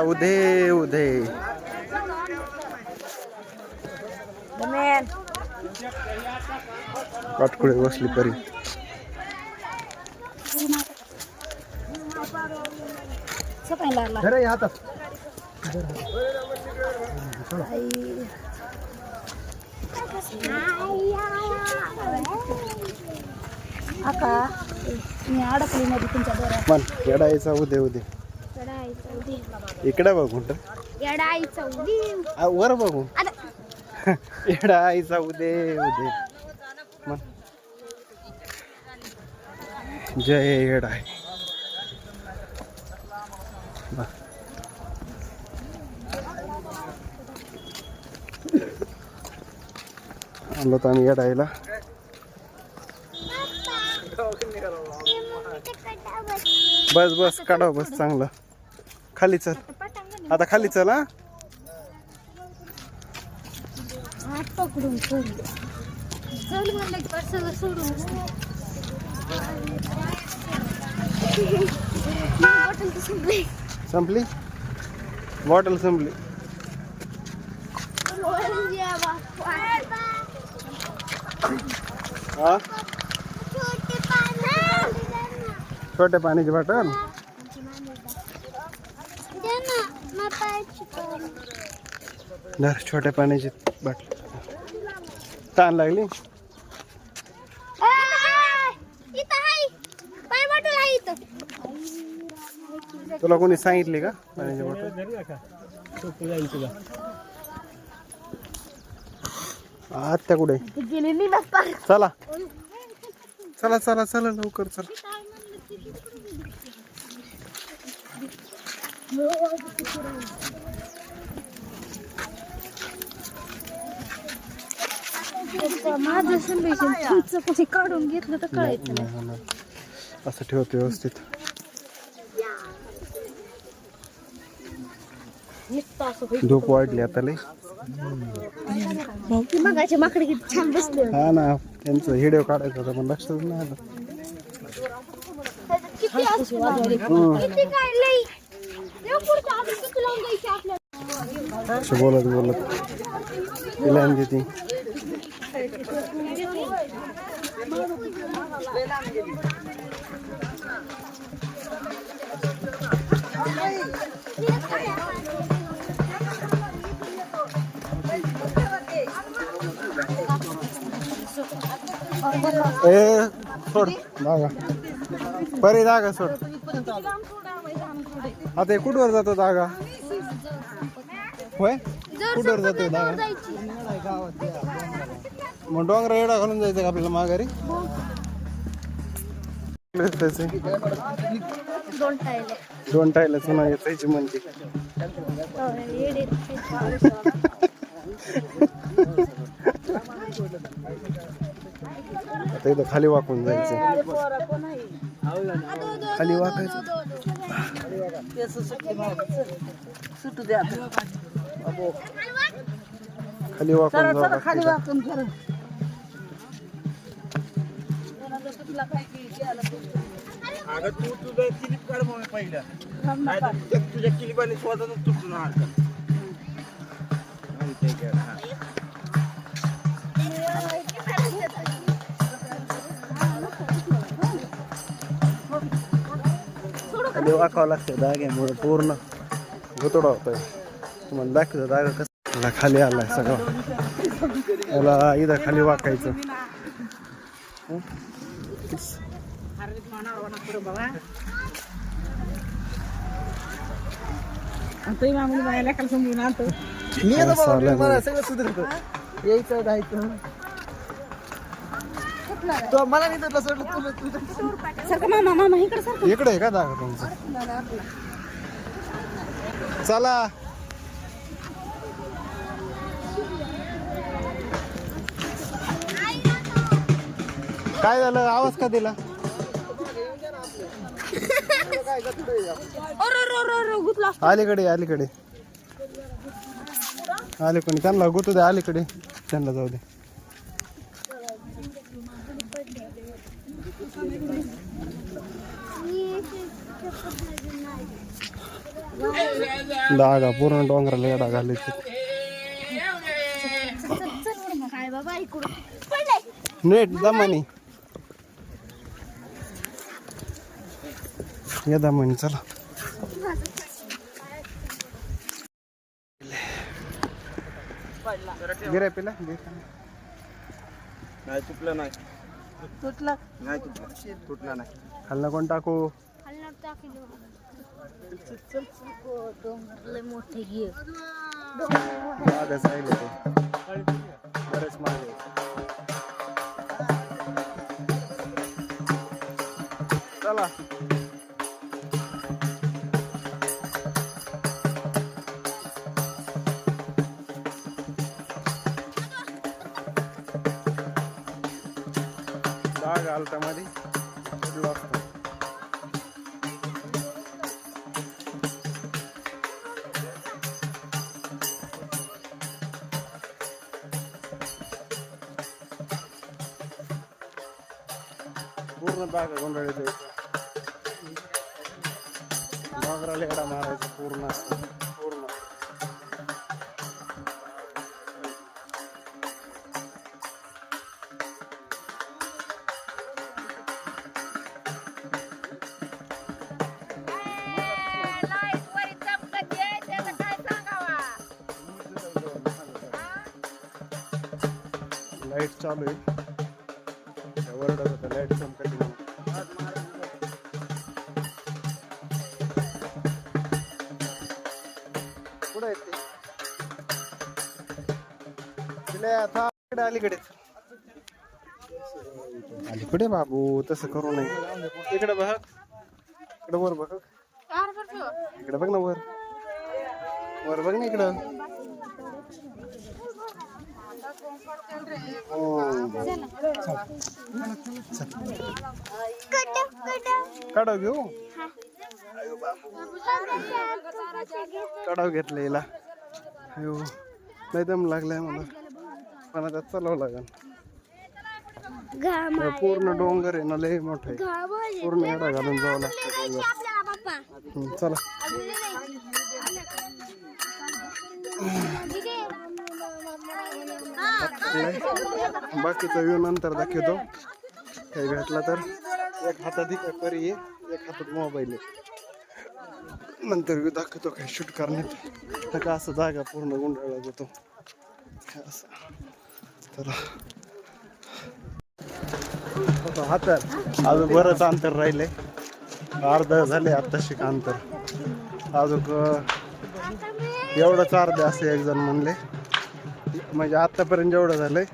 उदे उदे काटकुळे बसली परी आका मी अडकली मध्ये तुमच्या दोऱ्यात पण येडायचा उदे उदे इकडे बघून येडायचा उदी वर बघू येडायचा उदे उदे मन जय येडाय आलो तर आम्ही येडायला बस बस काढा बस चांगलं खाली चल आता खाली चल हा पकडून चल म्हणलं की सगळं सोडून बॉटल तर संपली संपली बॉटल संपली हा छोटे पाण्याची बॉटल धर छोट्या पाण्याची बाटली ताण लागली तुला कोणी सांगितले का पाण्याची बॉटल आत्या कुठे चला चला चला चला लवकर चला माझं संदेशन तुमचं कसे काढून घेतलं तर कळायचं नाही. असं ठेवतो व्यवस्थित झोप वाढली आता लई मगाचे माकडे किती छान बसले हा ना त्यांचं व्हिडिओ काढायचा होता पण लक्षात नाही आलं असं बोलत बोलत तिला ती सोड दागा बरी दागा सोड आता कुठवर जातो दागा होय कुठवर जातो दागा मग डोंगरा एवढा घालून जायचं का आपल्याला माघारी दोन टायला चुना यायची म्हणते आता इथं खाली वाकून जायचं खाली वाकायचं खाली वाकून जाऊ खाली वाकून कर अगं तू तुझं क्लिप काढ मग पहिल्या तुझ्या क्लिपाने स्वतःच तुटून खाली वाकावं लागतं दाग्यामुळे पूर्ण गुतोडा होतोय तुम्हाला दाखवतो दागा कसं खाली आलाय सगळं याला इथं खाली वाकायचं इकडे आहे का दागा तुमचं चला काय झालं आवाज का दिला अलीकडे अलीकडे आले कोणी त्यांना गुतू दे अलीकडे त्यांना जाऊ दे. डागा पूर्ण डोंगराला येडा घालायचे. काय बाबा इकडून नेट दमानी या दमानी चला. गिराय पिला नाही तुटलं नाही तुटला नाही तुटला नाही. खालना कोण टाकू. डोंगरले मोठे घे मागच राहिले ते बरेच मागे. चला डाग आलता मध्ये उडलो असतो. पूर्ण बाग गोंधळीत डोंगराला एडा मारायचा पूर्ण पूर्ण. लाईट चालू आहे वरडत होतं लाईट चमकत नाही. कुठं आहेत ते आता अलीकडे अलीकडे बाबू तसं करू नये. इकडे बघ इकडे वर बघ इकडे बघ ना वर वर बघ ना इकडं. काढाव घेऊ काढाव घेतलं हिला. अयो नाही दम लागलाय मला पण आता चालवं लागेल. पूर्ण डोंगर आहे ना लय मोठं आहे पूर्ण एडा घालून जावं लागतं. चला बाकीचा व्ह्यू नंतर दाखवतो. काही भेटला तर एक हातात परी आहे एक हातात मोबाईल आहे नंतर व्ह्यू दाखवतो. काही शूट करण्यात का असं जागा पूर्ण गुंडाळला जातो असं. चला हातात अजून बरंच अंतर राहिले अर्ध झाले आत्ताशी अंतर अजून एवढंच अर्धे असे एक जण म्हणले. म्हणजे आतापर्यंत जेवढं झालंय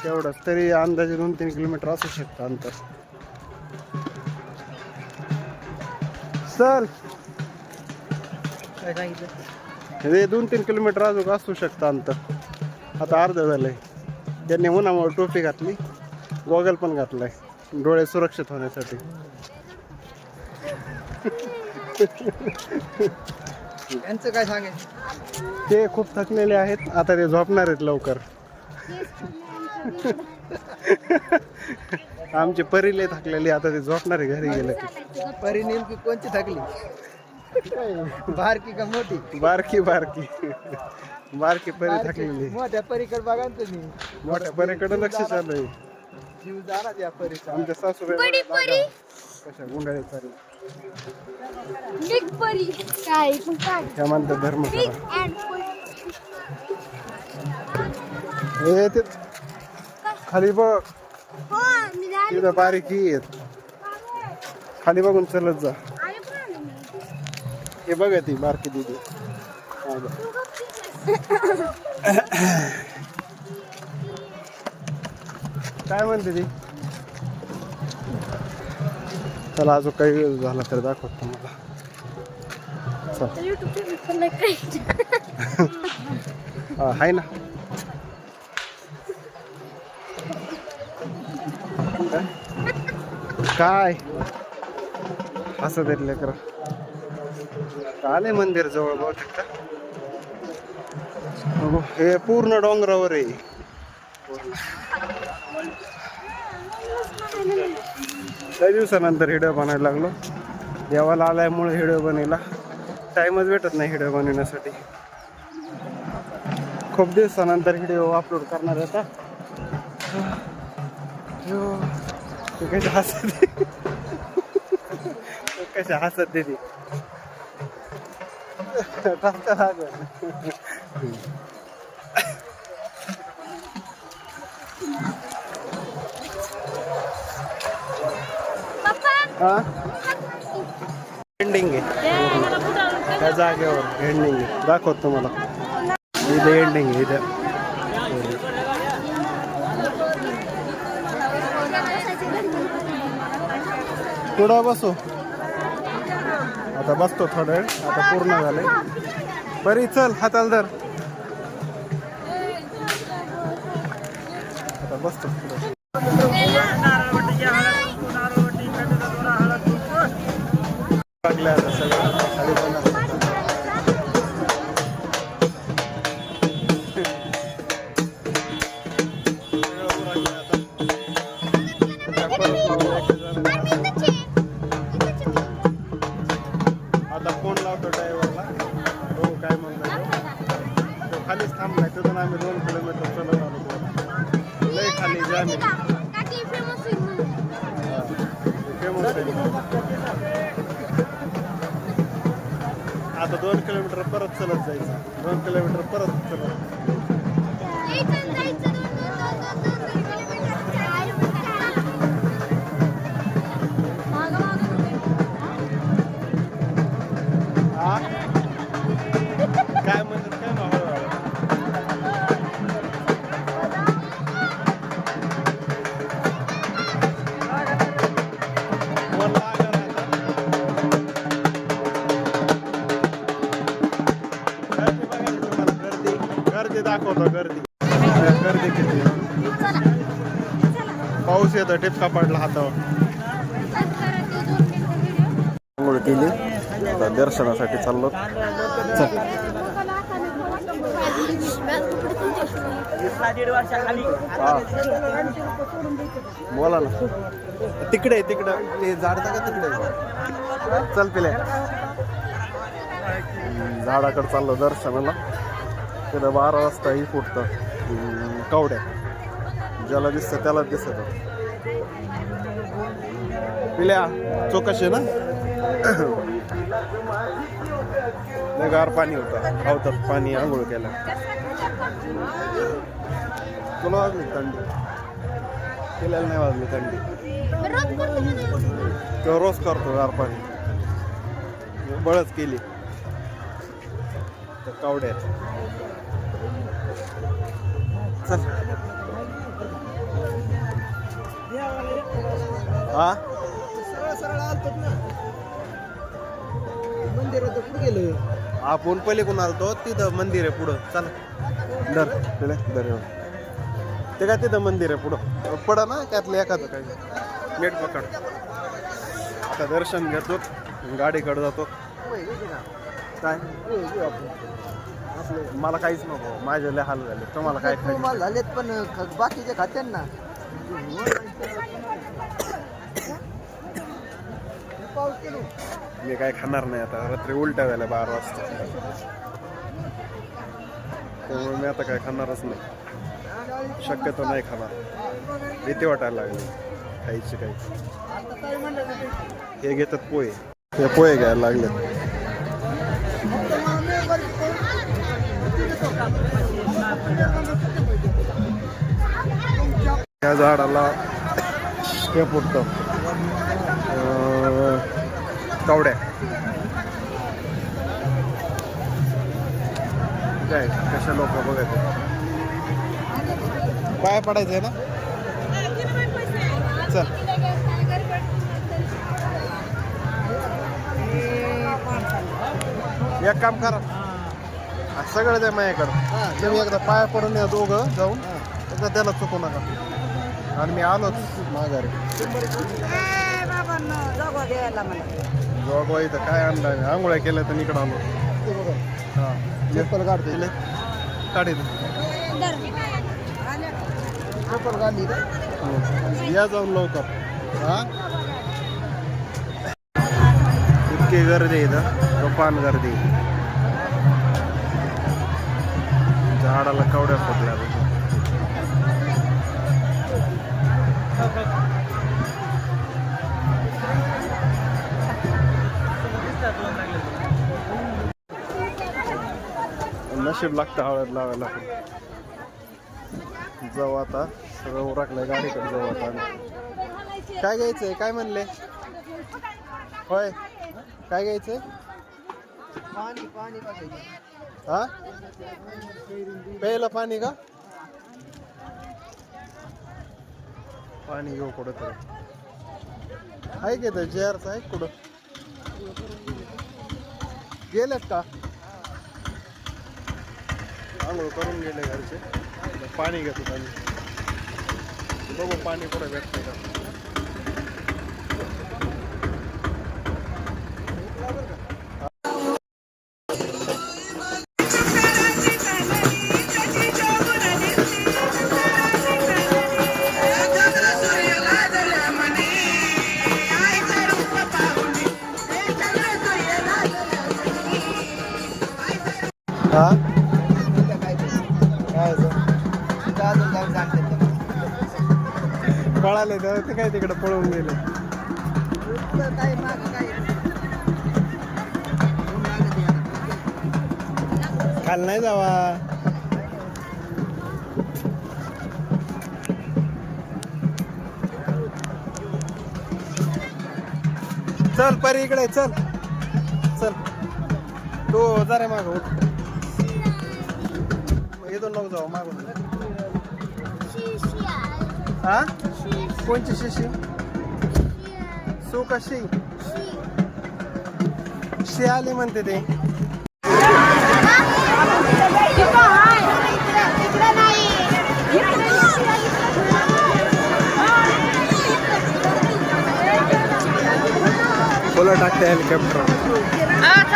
तेवढंच तरी अंदाजे 2-3 किलोमीटर असू शकतं अंतर. चल हे 2-3 किलोमीटर अजून असू शकतं अंतर. आता अर्ध झालंय. त्यांनी उन्हामुळे टोपी घातली गॉगल पण घातलाय डोळे सुरक्षित होण्यासाठी. यांचं काय सांगायचं ते खूप थकलेले आहेत आता ते झोपणार आहेत लवकर. आमची परी लय थकलेली आता ते झोपणार आहे घरी गेले. परी नेमकी कोणती थकली बारकी का मोठी बारकी बारकी बारकी परी थकलेली. मोठ्या परीकडे बघा ना तुम्ही मोठ्या परीकडे लक्ष चालू आहे. जीव जाणार या परीचा. आमच्या सासूबाई कशा गुंडाळी चालू ह्या म्हणतात धर्म करा. हे ते खाली बघ तिथं बारीकी आहेत खाली बघून चलत जा. हे बघा ती बारकी दिदी काय म्हणते ती. चला अजून काही वेळ झाला तर दाखवतो मला. आहे ना काय असं तरी लेकरं आले मंदिर जवळ बहुतेक का हो, हे पूर्ण डोंगरावर आहे. काही दिवसानंतर व्हिडिओ बनायला लागलो. देवाला आल्यामुळे व्हिडिओ बनायला टाइमच भेटत नाही. व्हिडिओ बनवण्यासाठी खूप दिवसानंतर व्हिडिओ अपलोड करणार आता. कशा हसत कशा हसत देते टाका लागल. हा एंडिंग आहे त्या जागेवर. एंडिंग आहे दाखवत तुम्हाला. इथे एंडिंग आहे इथे. पुढं बसू आता. बसतो थोडं वेळ. आता पूर्ण झालंय. बरी चल हाताला धर. आता बसतो पुढं. लागल्या आता सगळं खाली बघा. आता फोन लावतो ड्रायव्हरला. हो काय म्हणतो तो खालीच थांबलाय. तिथून आम्ही 2 किलोमीटर चालत आलो. लय खाली जाम फेमस आहे. आता 2 किलोमीटर परत चलत जायचं. 2 किलोमीटर परत चलत. हा काय म्हणतात काय ना हळूहळू. गर्दी दाखवतो. गर्दी किती. पाऊस येतो. टिपका पडला हातावर. आंघोळ केली. आता दर्शनासाठी चाललो. चल बोला ना. तिकडे तिकडं ते झाडता का तिकडे. चल पिल्या झाडाकडे चाललो दर्शनाला. तिथं 12 वाजता ही फुटतं कवड्या. ज्याला दिसतं त्याला दिसत. पिल्या चौकशी ना. गार पाणी होतं. खावतात पाणी. आंघोळ केला. तुला वाजली थंडी. पिल्याला नाही वाजली थंडी. तो रोज करतो गार पाणी. बळच केली तर कावड्या. चल हा मंदिरात पुढे गेलो. आपण पहिले कोण आलतो तिथं मंदिर आहे पुढं. चला दर दर ते काय तिथं मंदिर आहे पुढं. पडा ना त्यातलं एखादं काही नेट पकड. आता दर्शन घेतो. गाडीकडे जातो. काय मला काहीच नको. माझे लय हाल झाले. तुम्हाला काय झालेत पण बाकीचे खात्यांना. मी काय खाणार नाही आता. रात्री उलट्या झाल्या 12 वाजता. त्यामुळे मी आता काय खाणारच नाही. शक्यतो नाही खाणार. भीती वाटायला लागली खायची काही. हे घेतात पोहे. हे पोहे घ्यायला लागले. या झाडाला हे फुटतं कवड्या. काय कशा लोक बघायचे. पाय पडायचंय ना. चल एक काम करा. सगळं द्या माझ्याकडं. तुम्ही एकदा पाया पडून या दोघं जाऊन. एकदा त्याला चुकू नका. आणि मी आलोच माघारी. जोगवा इथं काय आणलं. आंघोळ्या केल्या तर इकडं आलो. हां चप्पल काढतो. काढीत या जाऊन लवकर हा इतकी गर्दी आहे इथं तुफान गर्दी झाडाला कवड्या फुटल्या नशीब लागतं हळद लावायला जाऊ आता सगळं उरकलंय गाडीकडे जाऊ आता काय घ्यायचंय काय म्हणले होय काय घ्यायचंय हा प्यायला पाणी का पाणी घेऊ कुठं तर आहे की तर जेअरचं आहे कुठं गेलेत का आंघोळ करून गेले घरचे पाणी घेतो आम्ही बघू पाणी कुठं भेटतंय का हा पळाले तर ते काय तिकडे पळून गेले काल नाही जावा चल परी इकडे चल चल तू जरा माग उठ येतो नको जाऊ मागून हा कोणची शिशी सो कशी शी आली म्हणते ते बोला टाकते हेलिकॉप्टर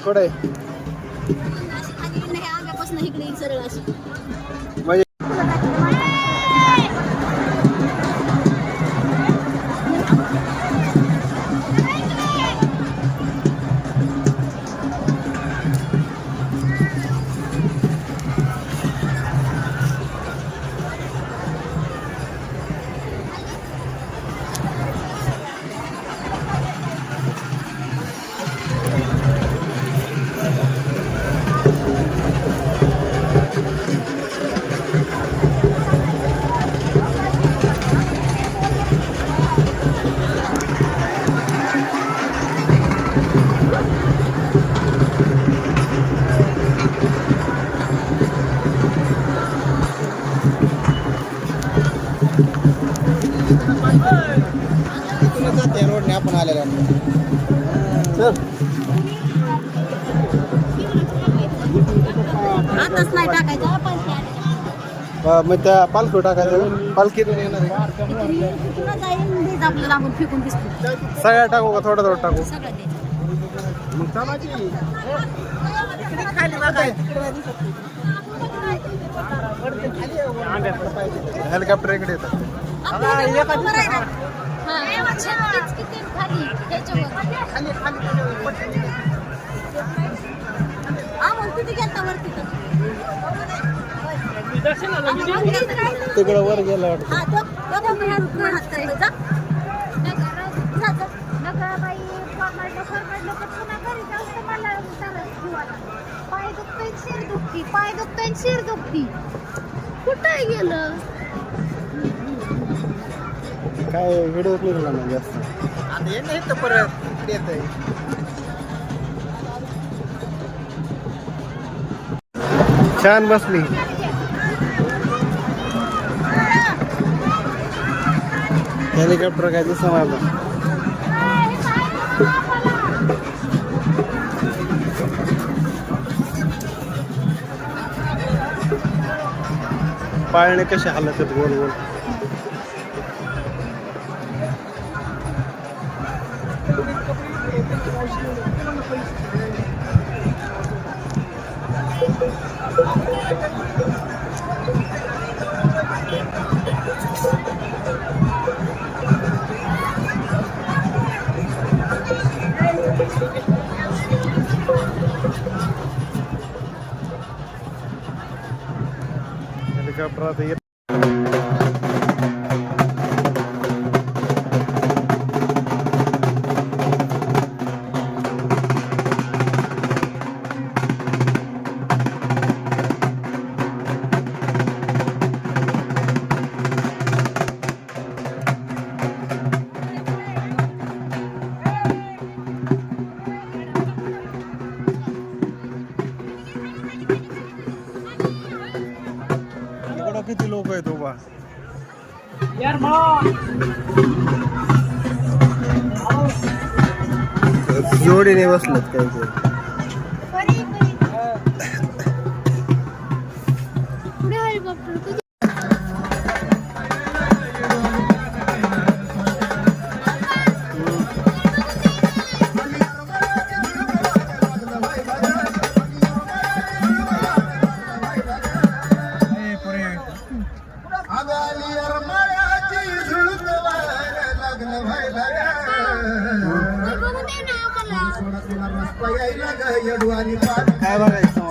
कुठे म्हणजे रोडने आपण आलेला मग त्या पालखी टाकायचं पालखीतून येणार सगळ्या टाकू का थोडं थोडं टाकू हेलिकॉप्टर इकडे येतात तिकडं वर गेलं वाटतं जास्त मला त्रास जीवाला. पाय दुखतोय, शिर दुखती, पाय दुखतोय, शिर दुखती. कुठे गेलं? काय व्हिडिओ निघाला ना जास्त. आता ये नाही तर परत येत आहे. छान बसली. हेलिकॉप्टर काय दिसत माझं. पाळणे कसे हालत आहेत गोल गोल. हेलिकॉप्टर आता येत. किती लोक आहेत उभा. जोडीने बसलेत काही पुढे हेलिकॉप्टर कधी काय बघायचं.